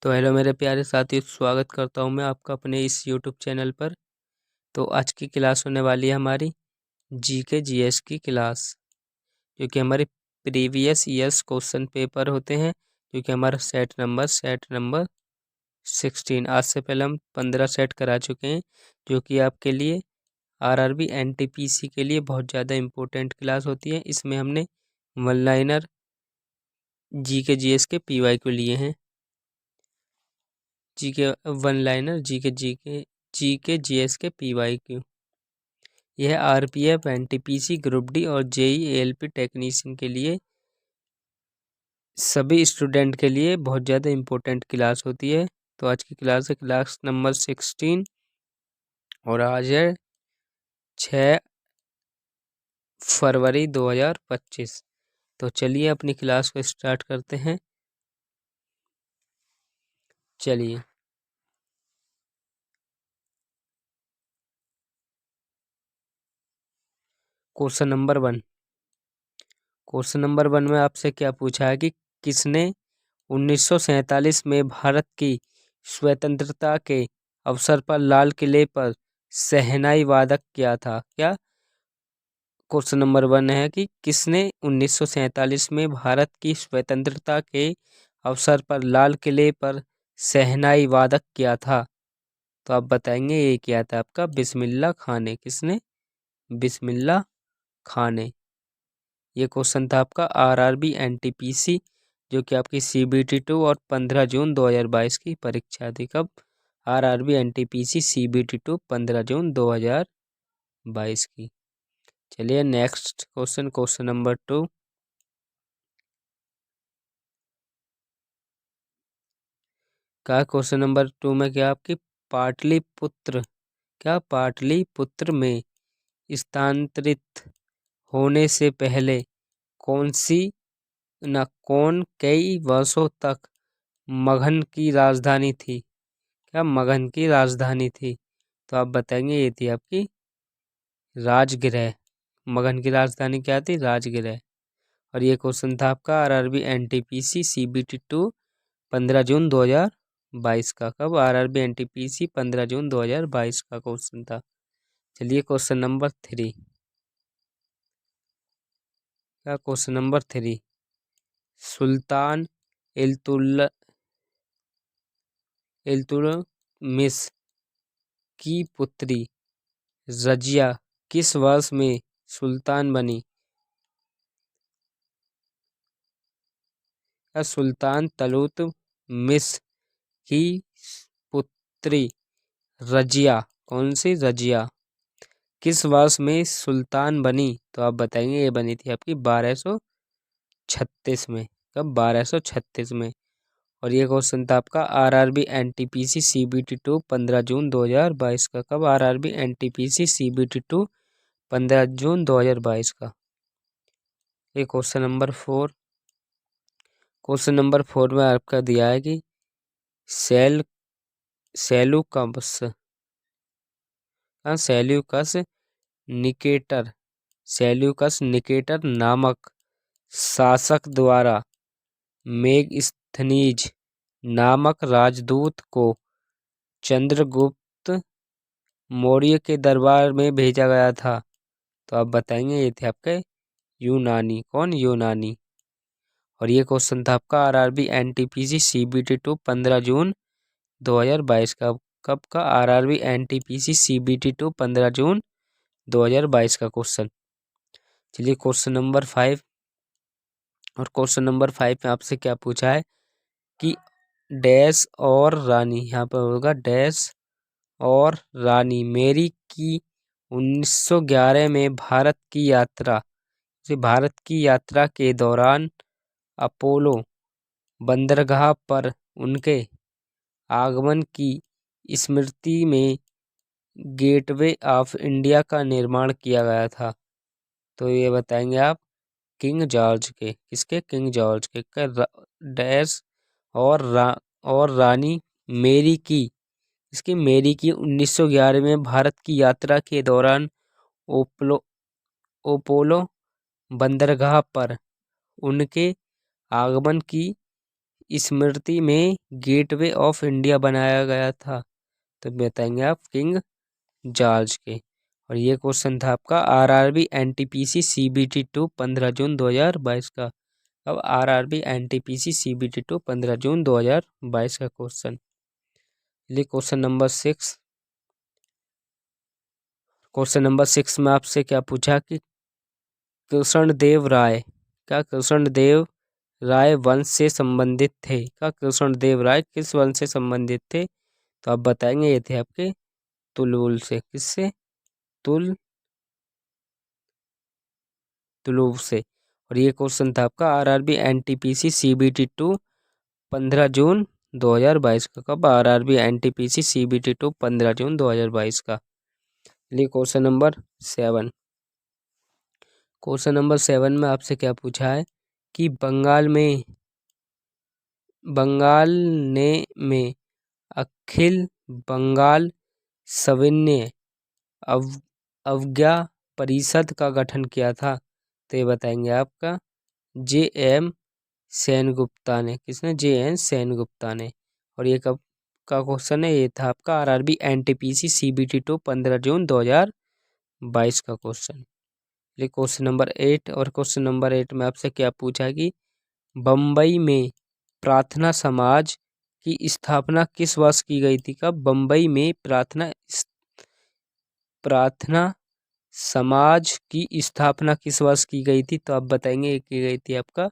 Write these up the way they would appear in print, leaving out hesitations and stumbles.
तो हेलो मेरे प्यारे साथियों, स्वागत करता हूं मैं आपका अपने इस यूट्यूब चैनल पर। तो आज की क्लास होने वाली है हमारी जीके जीएस की क्लास, जो कि हमारे प्रीवियस ईयर्स क्वेश्चन पेपर होते हैं, जो कि हमारा सेट नंबर 16। आज से पहले हम 15 सेट करा चुके हैं, जो कि आपके लिए आरआरबी एनटीपीसी के लिए बहुत ज़्यादा इम्पोर्टेंट क्लास होती है। इसमें हमने वन लाइनर जीके जीएस के पीवाई को लिए हैं। GK one liner GK GS के पीवाई क्यू। यह आरपीएफ एनटीपीसी ग्रुप डी और जेई एएलपी टेक्नीशियन के लिए सभी स्टूडेंट के लिए बहुत ज़्यादा इम्पोर्टेंट क्लास होती है। तो आज की क्लास है क्लास नंबर 16 और आज है 6 फरवरी 2025। तो चलिए अपनी क्लास को स्टार्ट करते हैं। चलिए क्वेश्चन नंबर 1। क्वेश्चन नंबर 1 में आपसे क्या पूछा है कि किसने 1947 में भारत की स्वतंत्रता के अवसर पर लाल किले पर शहनाई वादक किया था। क्या क्वेश्चन नंबर 1 है कि किसने 1947 में भारत की स्वतंत्रता के अवसर पर लाल किले पर शहनाई वादक किया था। तो आप बताएंगे ये क्या था आपका बिस्मिल्लाह खां ने। किसने? बिस्मिल्लाह खां ने। ये क्वेश्चन था आपका आरआरबी एनटीपीसी, जो कि आपकी सीबीटी 2 और 15 जून 2022 की परीक्षा थी। कब? आरआरबी एनटीपीसी सीबीटी 2 15 जून 2022 की। चलिए नेक्स्ट क्वेश्चन, क्वेश्चन नंबर 2। क्या क्वेश्चन नंबर 2 में क्या आपकी पाटलिपुत्र में स्थानांतरित होने से पहले कौन कई वर्षों तक मगध की राजधानी थी? क्या मगध की राजधानी थी? तो आप बताएंगे ये थी आपकी राजगृह। मगध की राजधानी क्या थी? राजगृह। और ये क्वेश्चन था आपका आरआरबी एनटीपीसी सीबीटी 2 15 जून 2022 का। कब? आरआरबी एनटीपीसी 15 जून 2022 का क्वेश्चन था। चलिए क्वेश्चन नंबर 3। क्या क्वेश्चन नंबर 3? सुल्तान इल्तुतमिश की पुत्री रजिया किस वर्ष में सुल्तान बनी? क्या सुल्तान तलुतमिश की पुत्री रजिया, कौन सी रजिया, किस वर्ष में सुल्तान बनी? तो आप बताएंगे ये बनी थी आपकी 1236 में। कब? 1236 में। और ये क्वेश्चन था आपका आरआरबी एनटीपीसी सीबीटी 2 15 जून 2022 का। कब? आरआरबी एनटीपीसी सीबीटी 2 15 जून 2022 का। ये क्वेश्चन नंबर 4। क्वेश्चन नंबर 4 में आपका दिया है कि सेल सेलुकस निकेटर सेल्यूकस निकेटर नामक शासक द्वारा मेगस्थनीज नामक राजदूत को चंद्रगुप्त मौर्य के दरबार में भेजा गया था। तो आप बताएंगे ये थे आपके यूनानी। कौन? यूनानी। और ये क्वेश्चन था आपका आरआरबी एनटीपीसी सीबीटी 2 15 जून 2022 का। कब का? आरआरबी एनटीपीसी सीबीटी 2 15 जून 2022 का क्वेश्चन। चलिए क्वेश्चन नंबर 5। और क्वेश्चन नंबर 5 में आपसे क्या पूछा है कि डैश और रानी, यहाँ पर होगा डैश और रानी मेरी की 1911 में भारत की यात्रा के दौरान अपोलो बंदरगाह पर उनके आगमन की स्मृति में गेटवे ऑफ इंडिया का निर्माण किया गया था। तो ये बताएंगे आप किंग जॉर्ज के। किसके? किंग जॉर्ज के। डैश और रानी मेरी की, इसकी मेरी की 1911 में भारत की यात्रा के दौरान ओपोलो बंदरगाह पर उनके आगमन की स्मृति में गेटवे ऑफ इंडिया बनाया गया था? तो बताएंगे आप किंग जॉर्ज के। और ये क्वेश्चन था आपका आरआरबी एनटीपीसी सीबीटी 2 15 जून 2022 का। अब आरआरबी एनटीपीसी सीबीटी 2 15 जून 2022 का क्वेश्चन। चलिए क्वेश्चन नंबर 6। क्वेश्चन नंबर 6 में आपसे क्या पूछा कि कृष्णदेव राय वंश से संबंधित थे? क्या कृष्णदेव राय किस वंश से संबंधित थे? तो आप बताएंगे ये थे आपके तुलुल से। किससे? तुलुव से। और ये क्वेश्चन था आपका आरआरबी एनटीपीसी सीबीटी 2 15 जून 2022 का। कब? आरआरबी एनटीपीसी सीबीटी 2 15 जून 2022 का। चलिए क्वेश्चन नंबर 7। क्वेश्चन नंबर 7 में आपसे क्या पूछा है कि बंगाल ने अखिल बंगाल सविनय अवज्ञा परिषद का गठन किया था? तो ये बताएंगे आपका जे.एम. सेनगुप्ता ने। किसने? जे.एन. सेनगुप्ता ने। और ये कब का क्वेश्चन है? ये था आपका आरआरबी एनटीपीसी सीबीटी 2 15 जून 2022 का क्वेश्चन। ये क्वेश्चन नंबर 8। और क्वेश्चन नंबर 8 में आपसे क्या पूछा है कि बम्बई में प्रार्थना समाज की स्थापना किस वर्ष की गई थी? कब? बम्बई में प्रार्थना समाज की स्थापना किस वर्ष की गई थी? तो आप बताएंगे ये की गई थी आपका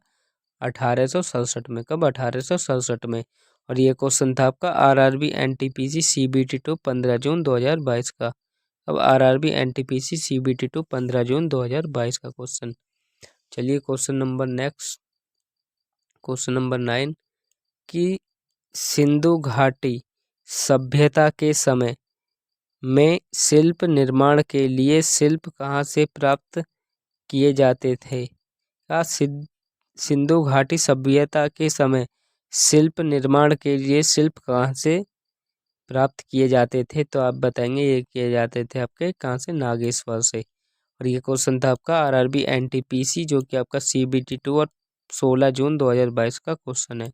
1867 में। कब? 1867 में। और ये क्वेश्चन था आपका आरआरबी एनटीपीसी सीबीटी 2 15 जून 2022 का। अब आरआरबी एनटीपीसी सीबीटी 2 15 जून 2022 का क्वेश्चन। चलिए क्वेश्चन नंबर 9 कि सिंधु घाटी सभ्यता के समय में शिल्प निर्माण के लिए शिल्प कहाँ से प्राप्त किए जाते थे? क्या सिंधु घाटी सभ्यता के समय शिल्प निर्माण के लिए शिल्प कहाँ से प्राप्त किए जाते थे? तो आप बताएंगे ये किए जाते थे आपके कहाँ से? नागेश्वर से। और ये क्वेश्चन था आपका आरआरबी एनटीपीसी जो कि आपका सीबीटी 2 और 16 जून 2022 का क्वेश्चन है।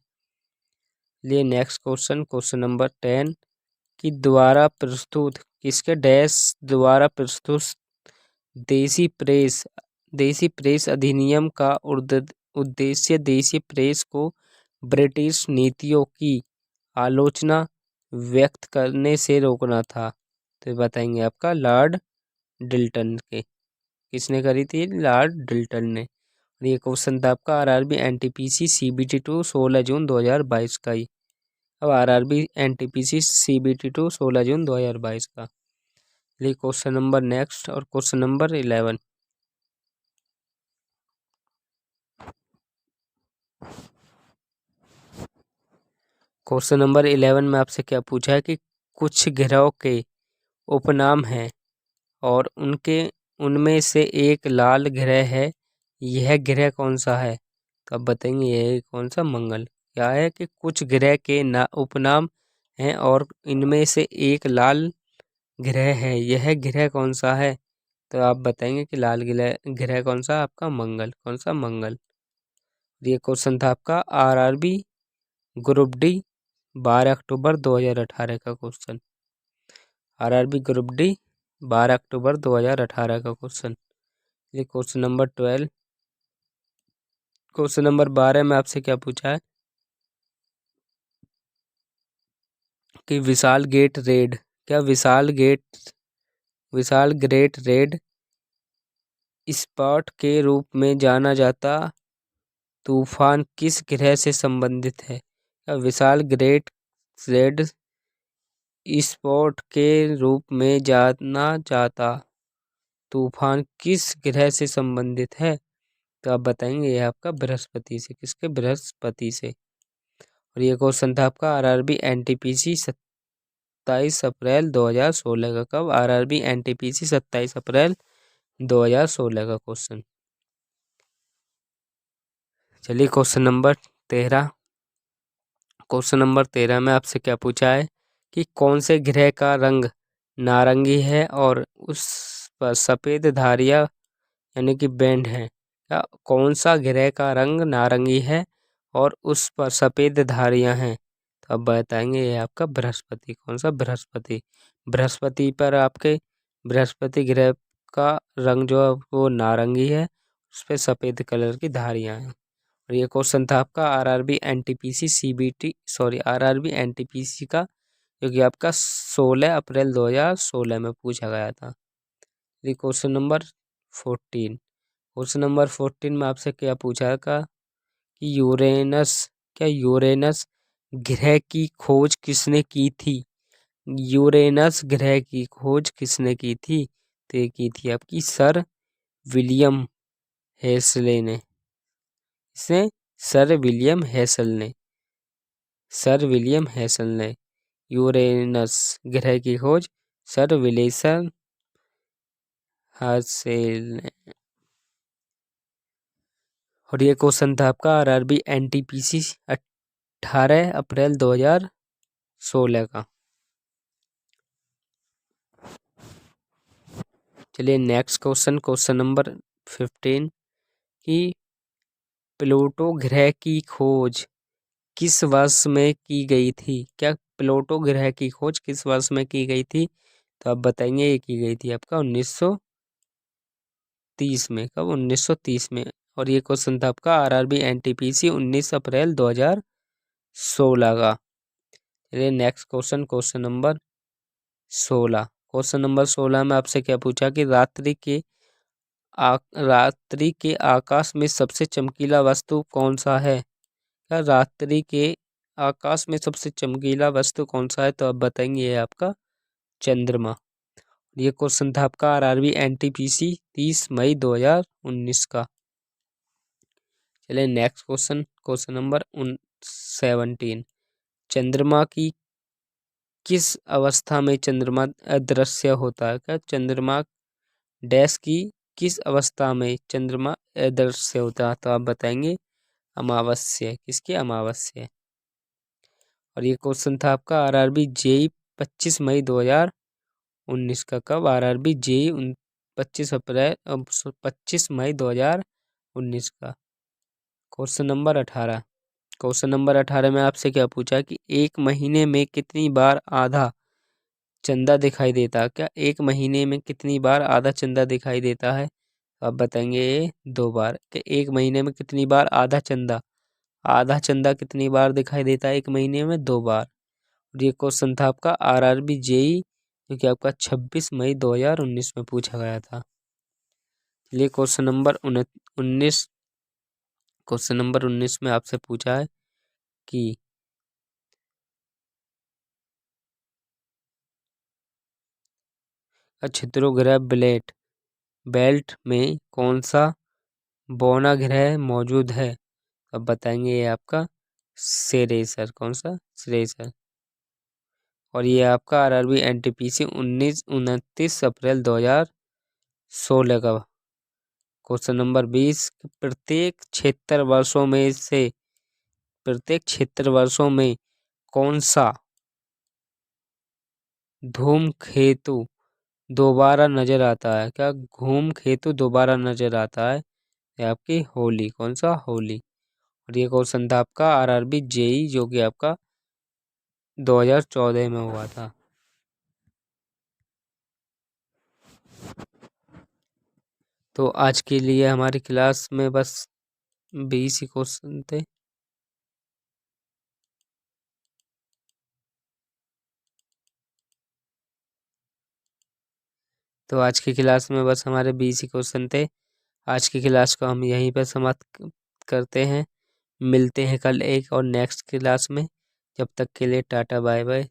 लिए नेक्स्ट क्वेश्चन नंबर 10 कि द्वारा प्रस्तुत किसके डैश द्वारा प्रस्तुत देसी प्रेस अधिनियम का उद्देश्य देसी प्रेस को ब्रिटिश नीतियों की आलोचना व्यक्त करने से रोकना था? तो बताएंगे आपका लॉर्ड डिल्टन के। किसने करी थी? लॉर्ड डिल्टन ने। ये क्वेश्चन था आपका आरआरबी एनटीपीसी सीबीटी 2 16 जून 2022 का ही। अब आरआरबी एनटीपीसी सीबीटी 2 16 जून 2022 का। ये क्वेश्चन नंबर नेक्स्ट और क्वेश्चन नंबर 11। क्वेश्चन नंबर 11 में आपसे क्या पूछा है कि कुछ ग्रहों के उपनाम हैं और उनमें से एक लाल ग्रह है, यह ग्रह कौन सा है? तो आप बताएंगे यह कौन सा? मंगल। क्या है कि कुछ ग्रह के उपनाम हैं और इनमें से एक लाल ग्रह है, यह ग्रह कौन सा है? तो आप बताएंगे कि लाल ग्रह कौन सा? आपका मंगल। कौन सा? मंगल। ये क्वेश्चन था आपका आरआरबी ग्रुप डी 12 अक्टूबर 2018 का क्वेश्चन। आरआरबी ग्रुप डी 12 अक्टूबर 2018 का क्वेश्चन। ये क्वेश्चन नंबर 12। क्वेश्चन नंबर 12 में आपसे क्या पूछा है कि विशाल ग्रेट रेड रेड स्पॉट के रूप में जाना जाता तूफान किस ग्रह से संबंधित है? क्या विशाल ग्रेट रेड स्पॉट के रूप में जाना जाता तूफान किस ग्रह से संबंधित है? तो आप बताएंगे ये आपका बृहस्पति से। किसके? बृहस्पति से। और ये क्वेश्चन था आपका आरआरबी एनटीपीसी 27 अप्रैल 2016 का। कब? आरआरबी एनटीपीसी 27 अप्रैल 2016 का क्वेश्चन। चलिए क्वेश्चन नंबर 13। क्वेश्चन नंबर 13 में आपसे क्या पूछा है कि कौन से ग्रह का रंग नारंगी है और उस पर सफ़ेद धारियाँ यानी कि बैंड है? क्या कौन सा ग्रह का रंग नारंगी है और उस पर सफ़ेद धारियाँ हैं, तो अब बताएंगे ये आपका बृहस्पति। कौन सा? बृहस्पति। बृहस्पति पर आपके बृहस्पति ग्रह का रंग जो है वो नारंगी है, उस पर सफ़ेद कलर की धारियाँ हैं। और ये क्वेश्चन था आपका RRB NTPC CBT RRB NTPC का, जो कि आपका 16 अप्रैल 2016 में पूछा गया था। ये क्वेश्चन नंबर 14। क्वेश्चन नंबर 14 में आपसे क्या पूछा था कि यूरेनस ग्रह की खोज किसने की थी? यूरेनस ग्रह की खोज किसने की थी? तो ये की थी आपकी सर विलियम हेसले ने। इसे सर विलियम हेसल ने यूरेनस ग्रह की खोज सर विलियम हेसल ने। और ये क्वेश्चन था आपका आरआरबी एनटीपीसी 18 अप्रैल 2016 का। चलिए नेक्स्ट क्वेश्चन नंबर 15 की प्लूटो ग्रह की खोज किस वर्ष में की गई थी? क्या प्लूटो ग्रह की खोज किस वर्ष में की गई थी? तो आप बताएंगे ये की गई थी आपका 1930 में। कब? 1930 में। और ये क्वेश्चन था आपका आरआरबी एनटीपीसी 19 अप्रैल 2016 का। चलिए next question number 16। Question number 16 में आपसे क्या पूछा कि रात्रि के आकाश में सबसे चमकीला वस्तु कौन सा है? क्या रात्रि के आकाश में सबसे चमकीला वस्तु कौन सा है? तो आप बताएंगे ये आपका चंद्रमा। ये क्वेश्चन था आपका आरआरबी एनटीपीसी 30 मई 2019 का। चलिए नेक्स्ट क्वेश्चन नंबर 17। चंद्रमा की किस अवस्था में चंद्रमा अदृश्य होता है? क्या चंद्रमा डैश की किस अवस्था में चंद्रमा अदृश्य होता है? तो आप बताएंगे अमावस्या। किसके? अमावस्या। और ये क्वेश्चन था आपका आरआरबी जेई 25 मई 2019 का। कब? आरआरबी जेई 25 मई 2019 का। Question number 18। क्वेश्चन नंबर 18 में आपसे क्या पूछा कि एक महीने में कितनी बार आधा चंदा दिखाई देता है? क्या एक महीने में कितनी बार आधा चंदा दिखाई देता है? तो आप बताएंगे ये 2 बार। कि एक महीने में कितनी बार आधा चंदा कितनी बार दिखाई देता है एक महीने में? 2 बार। और ये क्वेश्चन था आपका आरआरबी जेई, जो कि आपका 26 मई 2019 में पूछा गया था। चलिए क्वेश्चन नंबर 19। क्वेश्चन नंबर 19 में आपसे पूछा है कि क्षुद्र ग्रह बेल्ट में कौन सा बौना ग्रह मौजूद है? अब बताएंगे ये आपका सेरेसर। कौन सा? सेरेसर। और ये आपका आरआरबी एनटीपीसी 29 अप्रैल 2016 का। Question number 20। प्रत्येक 76 वर्षों में कौन सा धूमकेतु दोबारा नजर आता है? क्या धूमकेतु दोबारा नजर आता है? ये आपकी होली। कौन सा? होली। और ये क्वेश्चन था आपका आरआरबी जेई, जो कि आपका 2014 में हुआ था। तो आज के लिए हमारी क्लास में बस 20 ही क्वेश्चन थे। तो आज की क्लास में बस हमारे 20 ही क्वेश्चन थे। आज की क्लास को हम यहीं पर समाप्त करते हैं। मिलते हैं कल एक और नेक्स्ट क्लास में। जब तक के लिए टाटा बाय बाय।